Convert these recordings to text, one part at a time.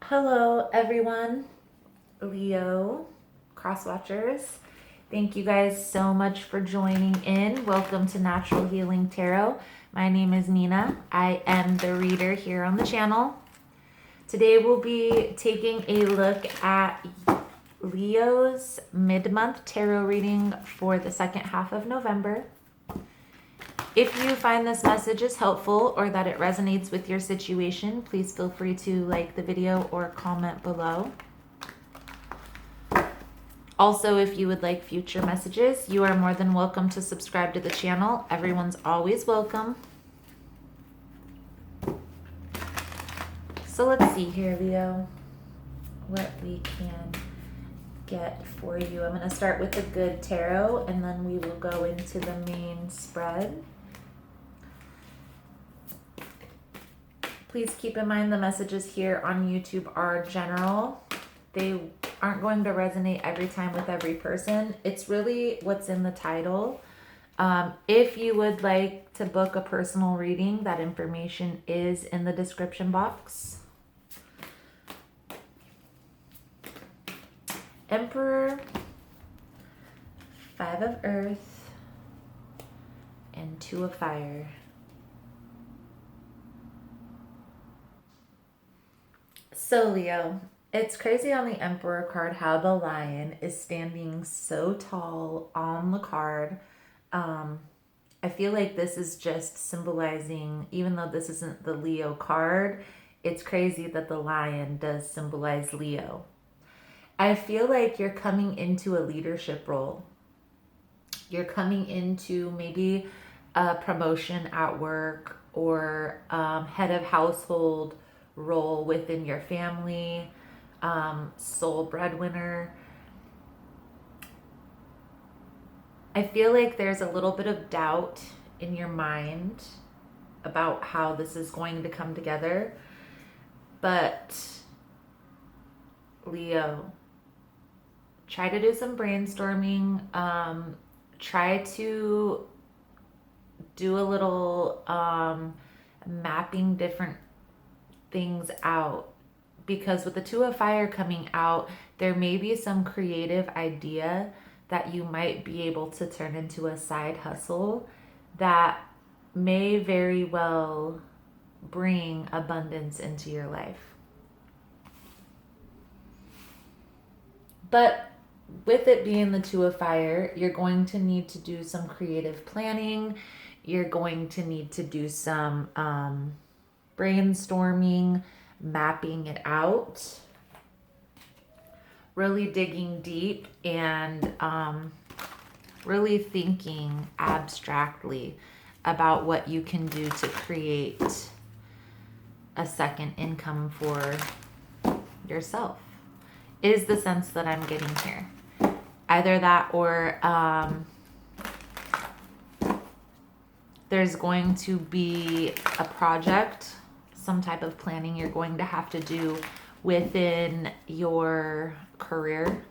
Hello, everyone. Leo, cross watchers. Thank you guys so much for joining in. Welcome to Natural Healing Tarot. My name is Nina. I am the reader here on the channel. Today we'll be taking a look at Leo's mid-month tarot reading for the second half of November. If you find this message is helpful or that it resonates with your situation, please feel free to like the video or comment below. Also, if you would like future messages, you are more than welcome to subscribe to the channel. Everyone's always welcome. So let's see here, Leo, what we can get for you. I'm going to start with the good tarot, and then we will go into the main spread. Please keep in mind the messages here on YouTube are general. They aren't going to resonate every time with every person. It's really what's in the title. If you would like to book a personal reading, that information is in the description box. Emperor, Five of Earth, and Two of Fire. So Leo, it's crazy on the Emperor card how the lion is standing so tall on the card. I feel like this is just symbolizing, even though this isn't the Leo card, it's crazy that the lion does symbolize Leo. I feel like you're coming into a leadership role. You're coming into maybe a promotion at work or head of household role within your family, sole breadwinner. I feel like there's a little bit of doubt in your mind about how this is going to come together. But Leo, try to do some brainstorming. Try to do a little mapping different things out, because with the Two of Fire coming out, there may be some creative idea that you might be able to turn into a side hustle that may very well bring abundance into your life. But with it being the Two of Fire, you're going to need to do some creative planning. You're going to need to do some brainstorming, mapping it out, really digging deep, and really thinking abstractly about what you can do to create a second income for yourself, is the sense that I'm getting here. Either that or there's going to be a project, some type of planning you're going to have to do within your career.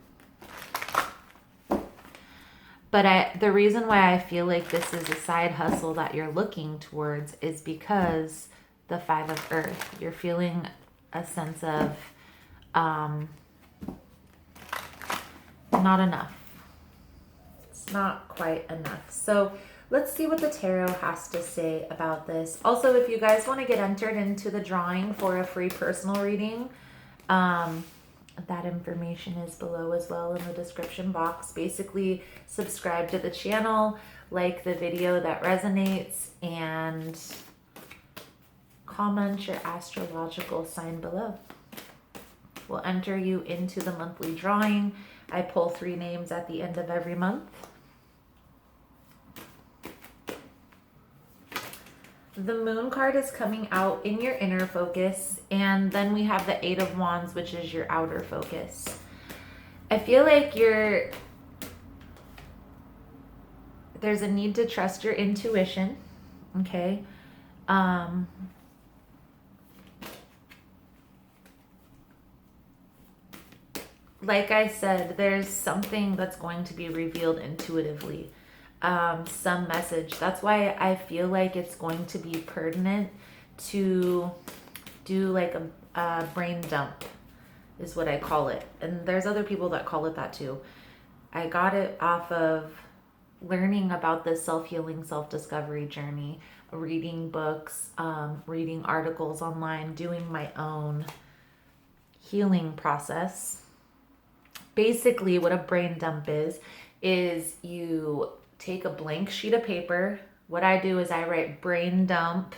But the reason why I feel like this is a side hustle that you're looking towards is because the Five of Earth, you're feeling a sense of not enough. It's not quite enough. So let's see what the tarot has to say about this. Also, if you guys want to get entered into the drawing for a free personal reading, that information is below as well in the description box. Basically, subscribe to the channel, like the video that resonates, and comment your astrological sign below. We'll enter you into the monthly drawing. I pull 3 names at the end of every month. The Moon card is coming out in your inner focus, and then we have the Eight of Wands, which is your outer focus. I feel like there's a need to trust your intuition, okay? Like I said, there's something that's going to be revealed intuitively. Some message. That's why I feel like it's going to be pertinent to do like a brain dump is what I call it. And there's other people that call it that too. I got it off of learning about this self-healing, self-discovery journey, reading books, reading articles online, doing my own healing process. Basically, what a brain dump is you take a blank sheet of paper. What I do is I write brain dump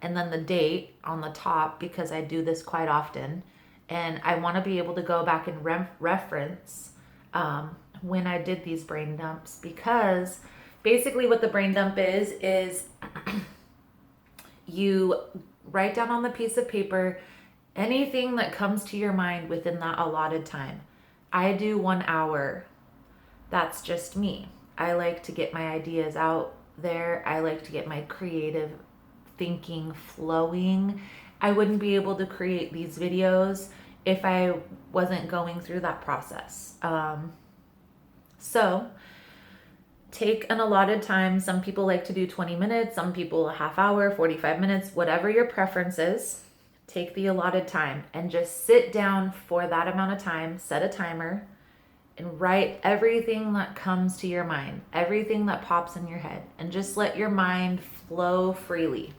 and then the date on the top because I do this quite often. And I want to be able to go back and reference when I did these brain dumps, because basically what the brain dump is you write down on the piece of paper anything that comes to your mind within that allotted time. I do 1 hour. That's just me. I like to get my ideas out there. I like to get my creative thinking flowing. I wouldn't be able to create these videos if I wasn't going through that process. So take an allotted time. Some people like to do 20 minutes, some people a half hour, 45 minutes, whatever your preference is. Take the allotted time and just sit down for that amount of time, set a timer, and write everything that comes to your mind, everything that pops in your head, and just let your mind flow freely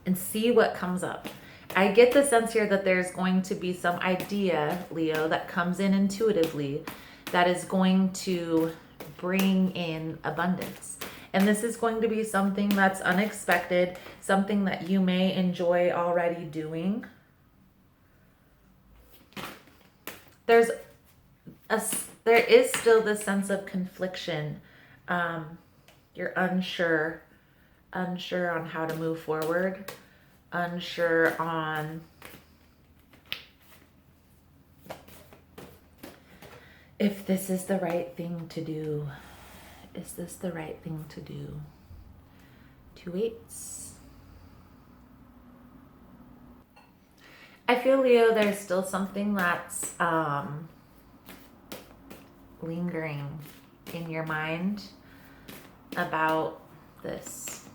and see what comes up. I get the sense here that there's going to be some idea, Leo, that comes in intuitively that is going to bring in abundance. And this is going to be something that's unexpected, something that you may enjoy already doing. There is still this sense of confliction. You're unsure on how to move forward, unsure on if this is the right thing to do. Is this the right thing to do? 2 8s. I feel, Leo, there's still something that's lingering in your mind about this.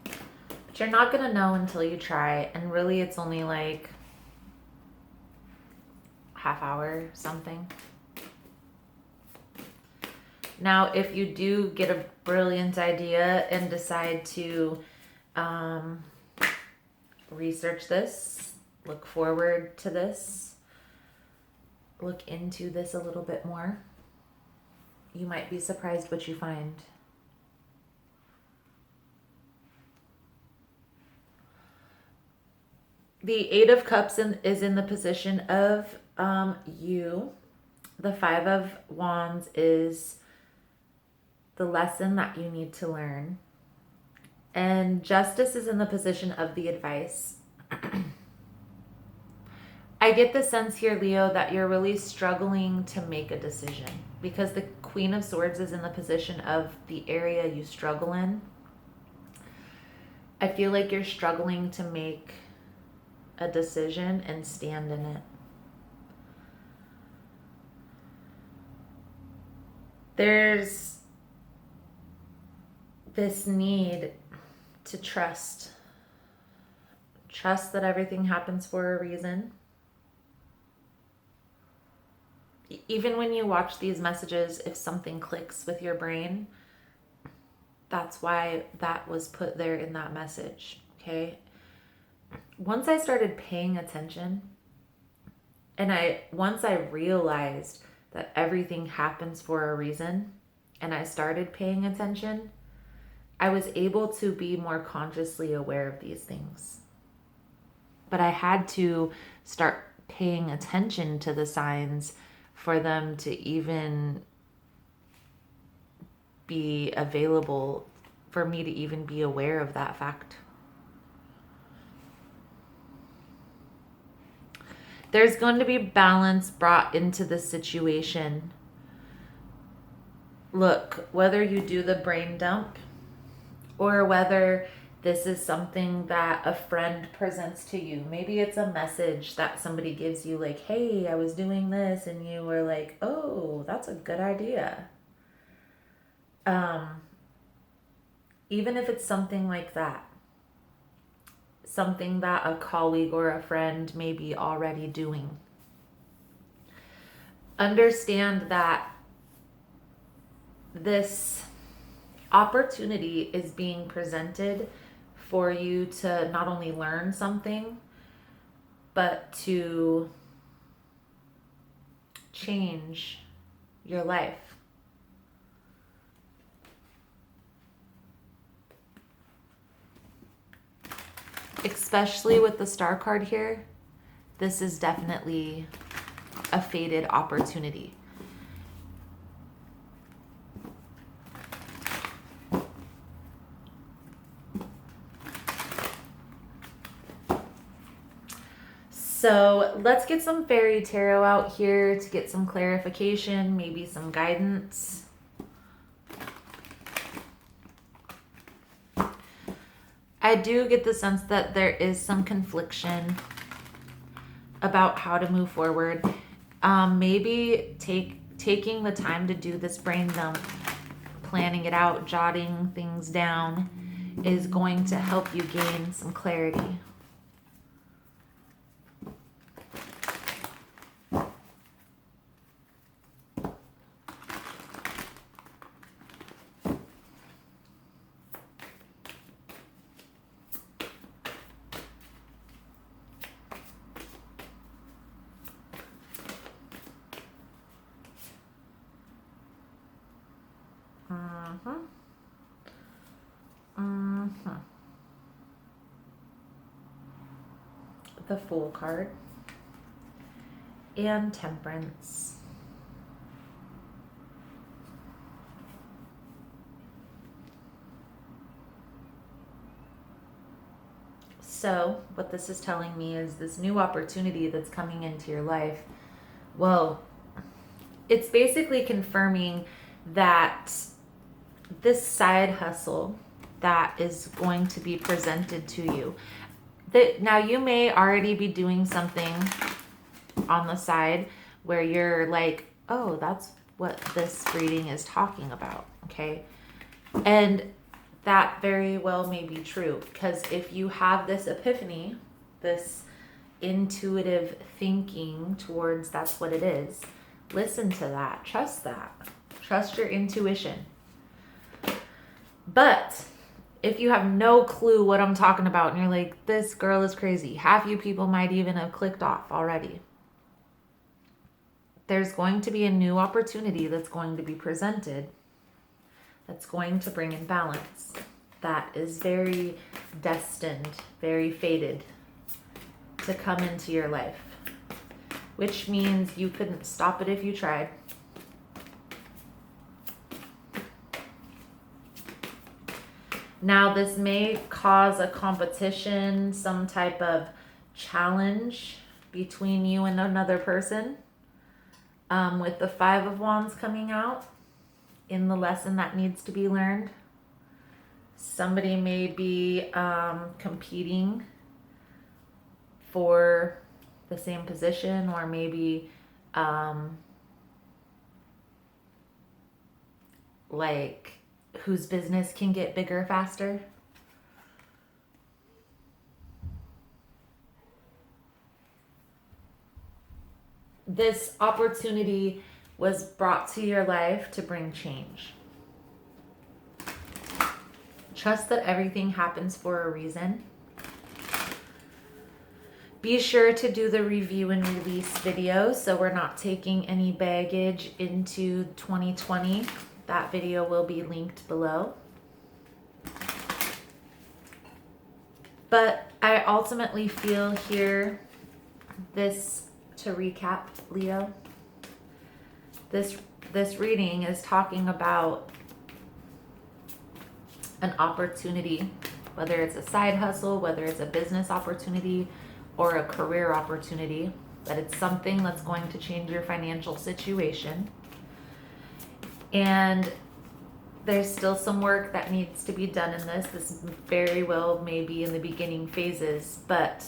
But you're not going to know until you try. And really, it's only like half hour something. Now, if you do get a brilliant idea and decide to research this, look forward to this, look into this a little bit more, you might be surprised what you find. The 8 of Cups is in the position of you. The 5 of Wands is the lesson that you need to learn. And Justice is in the position of the advice. I get the sense here, Leo, that you're really struggling to make a decision because the Queen of Swords is in the position of the area you struggle in. I feel like you're struggling to make a decision and stand in it. There's this need to trust that everything happens for a reason. Even when you watch these messages, if something clicks with your brain, that's why that was put there in that message, okay? Once I started paying attention, and once I realized that everything happens for a reason, and I started paying attention, I was able to be more consciously aware of these things. But I had to start paying attention to the signs for them to even be available, for me to even be aware of that fact. There's going to be balance brought into the situation. Look, whether you do the brain dump or whether this is something that a friend presents to you. Maybe it's a message that somebody gives you like, hey, I was doing this, and you were like, oh, that's a good idea. Even if it's something like that, something that a colleague or a friend may be already doing. Understand that this opportunity is being presented for you to not only learn something, but to change your life. Especially with the star card here, this is definitely a fated opportunity. So let's get some fairy tarot out here to get some clarification, maybe some guidance. I do get the sense that there is some confliction about how to move forward. Maybe taking the time to do this brain dump, planning it out, jotting things down is going to help you gain some clarity. The Fool card and Temperance. So what this is telling me is this new opportunity that's coming into your life. Well, it's basically confirming that this side hustle that is going to be presented to you. Now you may already be doing something on the side where you're like, oh, that's what this reading is talking about, okay? And that very well may be true, because if you have this epiphany, this intuitive thinking towards that's what it is, listen to that, trust your intuition. But if you have no clue what I'm talking about and you're like, this girl is crazy, half you people might even have clicked off already. There's going to be a new opportunity that's going to be presented that's going to bring in balance. That is very destined, very fated to come into your life, which means you couldn't stop it if you tried. Now, this may cause a competition, some type of challenge between you and another person. With the Five of Wands coming out in the lesson that needs to be learned. Somebody may be competing for the same position, or maybe like whose business can get bigger faster. This opportunity was brought to your life to bring change. Trust that everything happens for a reason. Be sure to do the review and release video so we're not taking any baggage into 2020. That video will be linked below. But I ultimately feel here, this, to recap, Leo, this reading is talking about an opportunity, whether it's a side hustle, whether it's a business opportunity or a career opportunity, that it's something that's going to change your financial situation. And there's still some work that needs to be done in this. This very well may be in the beginning phases, but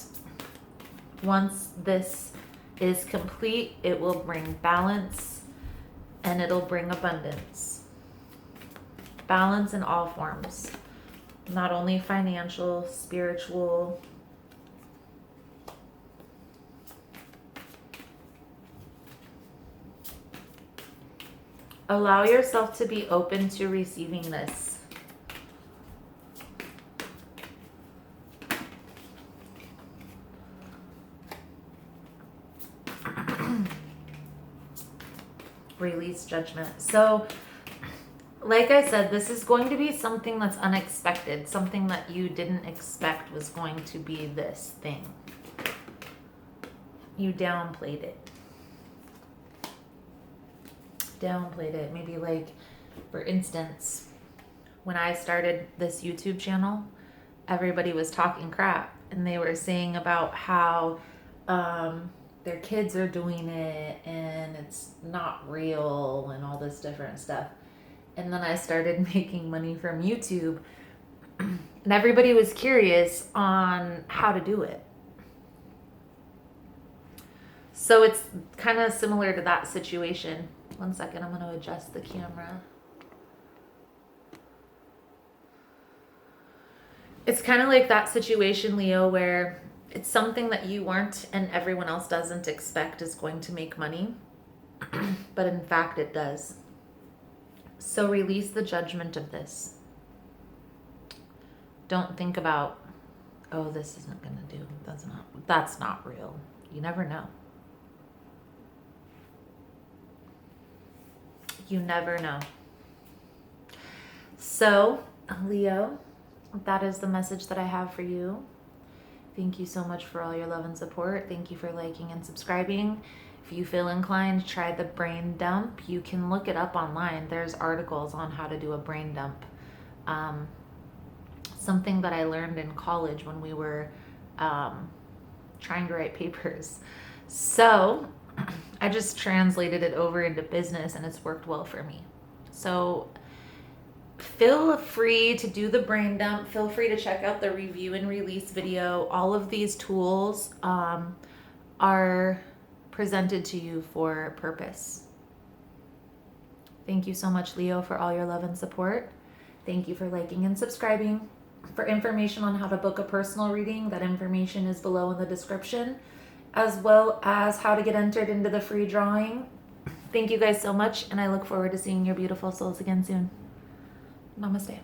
once this is complete, it will bring balance and it'll bring abundance. Balance in all forms, not only financial, spiritual, Allow yourself to be open to receiving this. Release judgment. So, like I said, this is going to be something that's unexpected, something that you didn't expect was going to be this thing. You downplayed it. Downplayed it. Maybe like, for instance, when I started this YouTube channel, everybody was talking crap and they were saying about how their kids are doing it and it's not real and all this different stuff. And then I started making money from YouTube and everybody was curious on how to do it. So it's kind of similar to that situation. One second, I'm going to adjust the camera. It's kind of like that situation, Leo, where it's something that you weren't and everyone else doesn't expect is going to make money. But in fact, it does. So release the judgment of this. Don't think about, oh, this isn't going to do. That's not real. You never know. You never know. So, Leo, that is the message that I have for you. Thank you so much for all your love and support. Thank you for liking and subscribing. If you feel inclined, try the brain dump. You can look it up online. There's articles on how to do a brain dump. Something that I learned in college when we were trying to write papers. So I just translated it over into business and it's worked well for me. So feel free to do the brain dump. Feel free to check out the review and release video. All of these tools are presented to you for a purpose. Thank you so much, Leo, for all your love and support. Thank you for liking and subscribing. For information on how to book a personal reading, that information is below in the description, as well as how to get entered into the free drawing. Thank you guys so much, and I look forward to seeing your beautiful souls again soon. Namaste.